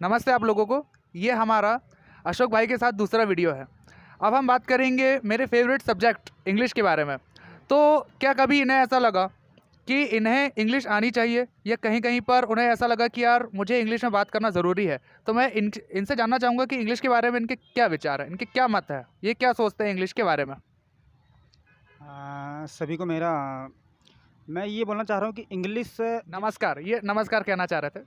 नमस्ते आप लोगों को। ये हमारा अशोक भाई के साथ दूसरा वीडियो है। अब हम बात करेंगे मेरे फेवरेट सब्जेक्ट इंग्लिश के बारे में। तो क्या कभी इन्हें ऐसा लगा कि इन्हें इंग्लिश आनी चाहिए, या कहीं कहीं पर उन्हें ऐसा लगा कि यार मुझे इंग्लिश में बात करना ज़रूरी है? तो मैं इनसे जानना चाहूँगा कि इंग्लिश के बारे में इनके क्या विचार हैं, इनके क्या मत है, ये क्या सोचते हैं इंग्लिश के बारे में। सभी को मेरा मैं ये बोलना चाह रहा हूँ कि इंग्लिश नमस्कार, ये नमस्कार कहना चाह रहे थे।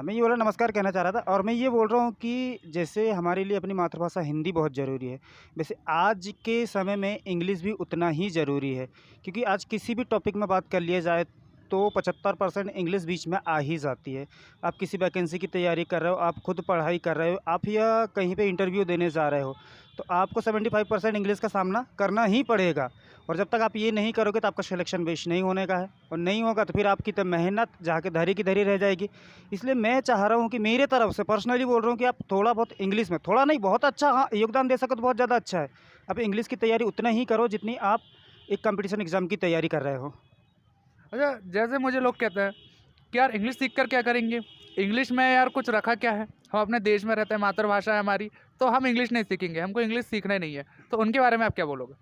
मैं ये बोला नमस्कार कहना चाह रहा था और मैं ये बोल रहा हूँ कि जैसे हमारे लिए अपनी मातृभाषा हिंदी बहुत ज़रूरी है, वैसे आज के समय में इंग्लिश भी उतना ही ज़रूरी है, क्योंकि आज किसी भी टॉपिक में बात कर लिया जाए तो 75% इंग्लिश बीच में आ ही जाती है। आप किसी वैकेंसी की तैयारी कर रहे हो, आप खुद पढ़ाई कर रहे हो, आप या कहीं पे इंटरव्यू देने जा रहे हो, तो आपको 75% इंग्लिश का सामना करना ही पड़ेगा। और जब तक आप ये नहीं करोगे तो आपका सिलेक्शन बेस नहीं होने का है, और नहीं होगा तो फिर आपकी तो मेहनत जाके धरी की धरी रह जाएगी। इसलिए मैं चाह रहा हूँ कि मेरे तरफ से पर्सनली बोल रहा हूँ कि आप थोड़ा बहुत इंग्लिश में, थोड़ा नहीं बहुत अच्छा, हाँ, योगदान दे सको तो बहुत ज़्यादा अच्छा है। आप इंग्लिश की तैयारी उतना ही करो जितनी आप एक कंपटीशन एग्ज़ाम की तैयारी कर रहे हो। अच्छा, जैसे मुझे लोग कहते हैं कि यार इंग्लिश सीख कर क्या करेंगे, इंग्लिश में यार कुछ रखा क्या है, हम अपने देश में रहते हैं, मातृभाषा है हमारी, तो हम इंग्लिश नहीं सीखेंगे, हमको इंग्लिश सीखना ही नहीं है। तो उनके बारे में आप क्या बोलोगे?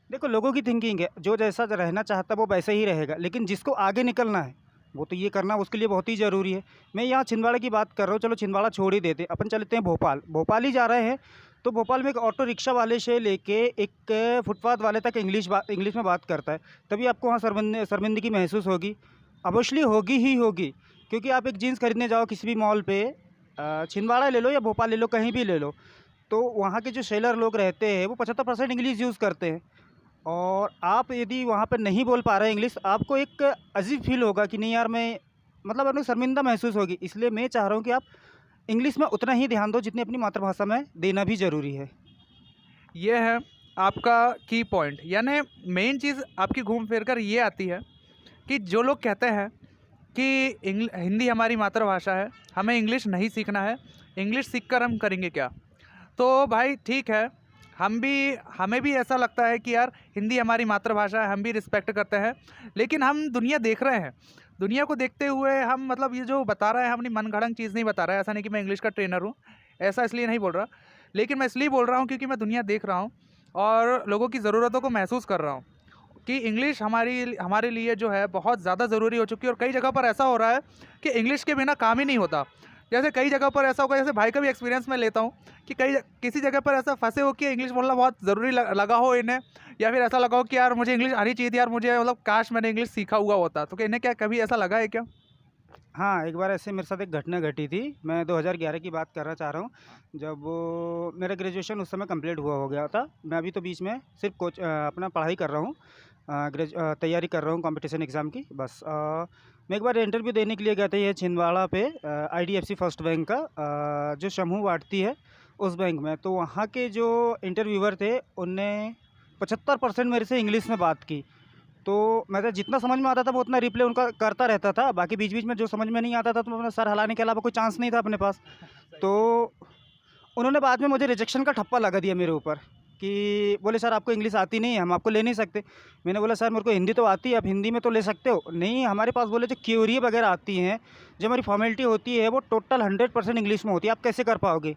देखो, लोगों की थिंकिंग है, जो जैसा रहना चाहता है वो वैसे ही रहेगा, लेकिन जिसको आगे निकलना है वो तो ये करना उसके लिए बहुत ही ज़रूरी है। मैं यहाँ छिंदवाड़ा की बात कर रहा हूँ, चलो छिंदवाड़ा छोड़ ही देते, अपन चलते हैं भोपाल। भोपाल ही जा रहे हैं तो भोपाल में एक ऑटो रिक्शा वाले से लेके एक फुटपाथ वाले तक इंग्लिश में बात करता है, तभी आपको वहाँ शर्मिंदगी महसूस होगी। अवश्य होगी ही होगी, क्योंकि आप एक जीन्स खरीदने जाओ किसी भी मॉल पे, छिंदवाड़ा ले लो या भोपाल ले लो, कहीं भी ले लो, तो वहाँ के जो सेलर लोग रहते हैं वो 75% इंग्लिश यूज़ करते हैं। और आप यदि वहाँ पे नहीं बोल पा रहे हैं इंग्लिश, आपको एक अजीब फील होगा कि नहीं यार, मैं मतलब आपको शर्मिंदा महसूस होगी। इसलिए मैं चाह रहा हूँ कि आप इंग्लिश में उतना ही ध्यान दो जितनी अपनी मातृभाषा में देना भी ज़रूरी है। ये है आपका की पॉइंट, यानी मेन चीज़ आपकी घूम फिर कर ये आती है कि जो लोग कहते हैं कि हिंदी हमारी मातृभाषा है, हमें इंग्लिश नहीं सीखना है, इंग्लिश सीख कर हम करेंगे क्या? तो भाई ठीक है, हमें भी ऐसा लगता है कि यार हिंदी हमारी मातृभाषा है, हम भी रिस्पेक्ट करते हैं, लेकिन हम दुनिया देख रहे हैं। दुनिया को देखते हुए हम मतलब ये जो बता रहा है, हम अपनी मनगढ़ंत चीज़ नहीं बता रहा है। ऐसा नहीं कि मैं इंग्लिश का ट्रेनर हूँ, ऐसा इसलिए नहीं बोल रहा, लेकिन मैं इसलिए बोल रहा हूँ क्योंकि मैं दुनिया देख रहा हूँ और लोगों की ज़रूरतों को महसूस कर रहा हूँ कि इंग्लिश हमारी हमारे लिए जो है बहुत ज़्यादा ज़रूरी हो चुकी है। और कई जगह पर ऐसा हो रहा है कि इंग्लिश के बिना काम ही नहीं होता। जैसे कई जगह पर ऐसा होगा, जैसे भाई का भी एक्सपीरियंस मैं लेता हूँ कि किसी जगह पर ऐसा फंसे हो कि इंग्लिश बोलना बहुत ज़रूरी लगा हो इन्हें, या फिर ऐसा लगा हो कि यार मुझे इंग्लिश आनी चाहिए थी, यार मुझे मतलब काश मैंने इंग्लिश सीखा हुआ होता। तो क्या इन्हें क्या कभी ऐसा लगा है क्या? हाँ, एक बार ऐसे मेरे साथ एक घटना घटी थी। मैं 2011 की बात करना चाह रहा हूँ, जब वो मेरा ग्रेजुएशन उस समय कंप्लीट हुआ हो गया था। मैं अभी तो बीच में सिर्फ अपना पढ़ाई कर रहा हूँ, तैयारी कर रहा हूँ कॉम्पिटिशन एग्ज़ाम की। बस मैं एक बार इंटरव्यू देने के लिए गया था, ये छिंदवाड़ा पे आईडीएफसी फर्स्ट बैंक का जो समूह बाँटती है उस बैंक में। तो वहाँ के जो इंटरव्यूअर थे उनने 75% मेरे से इंग्लिश में बात की। तो मैं तो जितना समझ में आता था वो उतना रिप्लाई उनका करता रहता था। बाकी बीच-बीच में जो समझ में नहीं आता था तो मैं सर हिलाने के अलावा कोई चांस नहीं था अपने पास। तो उन्होंने बाद में मुझे रिजेक्शन का ठप्पा लगा दिया मेरे ऊपर कि बोले, "सर आपको इंग्लिश आती नहीं है, हम आपको ले नहीं सकते।" मैंने बोला, "सर मेरे को हिंदी तो आती है, आप हिंदी में तो ले सकते हो।" "नहीं, हमारे पास बोले जो क्वेरी वगैरह आती हैं, जो हमारी फॉर्मेलिटी होती है वो टोटल 100% इंग्लिश में होती है, आप कैसे कर पाओगे?"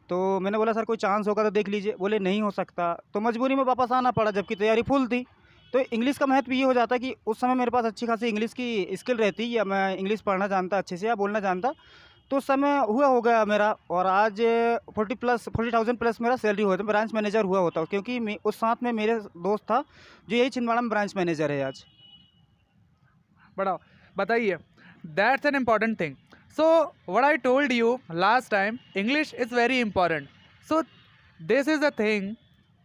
तो मैंने बोला, "सर कोई चांस होगा तो देख लीजिए।" बोले, "नहीं हो सकता।" तो मजबूरी में वापस आना पड़ा, जबकि तैयारी फुल थी। तो इंग्लिश का महत्व ये हो जाता है कि उस समय मेरे पास अच्छी खासी इंग्लिश की स्किल रहती, या मैं इंग्लिश पढ़ना जानता अच्छे से या बोलना जानता, तो उस समय हुआ हो गया मेरा। और आज 40,000 प्लस मेरा सैलरी हुआ था, ब्रांच मैनेजर हुआ होता, क्योंकि मैं उस साथ में मेरे दोस्त था जो यही छिंदवाड़ा में ब्रांच मैनेजर है आज। बड़ा बताइए, that's an important thing. So what I told you last time, English is very important. So this is a thing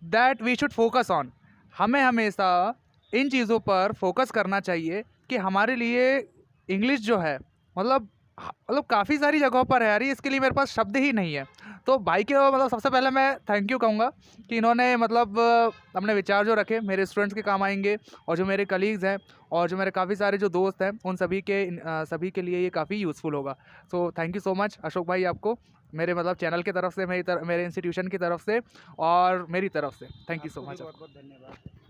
that we should focus on. हमें हमेशा इन चीज़ों पर फोकस करना चाहिए कि हमारे लिए इंग्लिश जो है मतलब काफ़ी सारी जगहों पर है यार, इसके लिए मेरे पास शब्द ही नहीं है। तो भाई के मतलब सबसे पहले मैं थैंक यू कहूँगा कि इन्होंने मतलब अपने विचार जो रखे मेरे स्टूडेंट्स के काम आएंगे, और जो मेरे कलीग्स हैं और जो मेरे काफ़ी सारे जो दोस्त हैं उन सभी के लिए ये काफ़ी यूज़फुल होगा। So thank you so much Ashok भाई, आपको मेरे मतलब चैनल की तरफ से, मेरे इंस्टीट्यूशन की तरफ से और मेरी तरफ से थैंक यू सो आपको भी मच। बहुत बहुत धन्यवाद।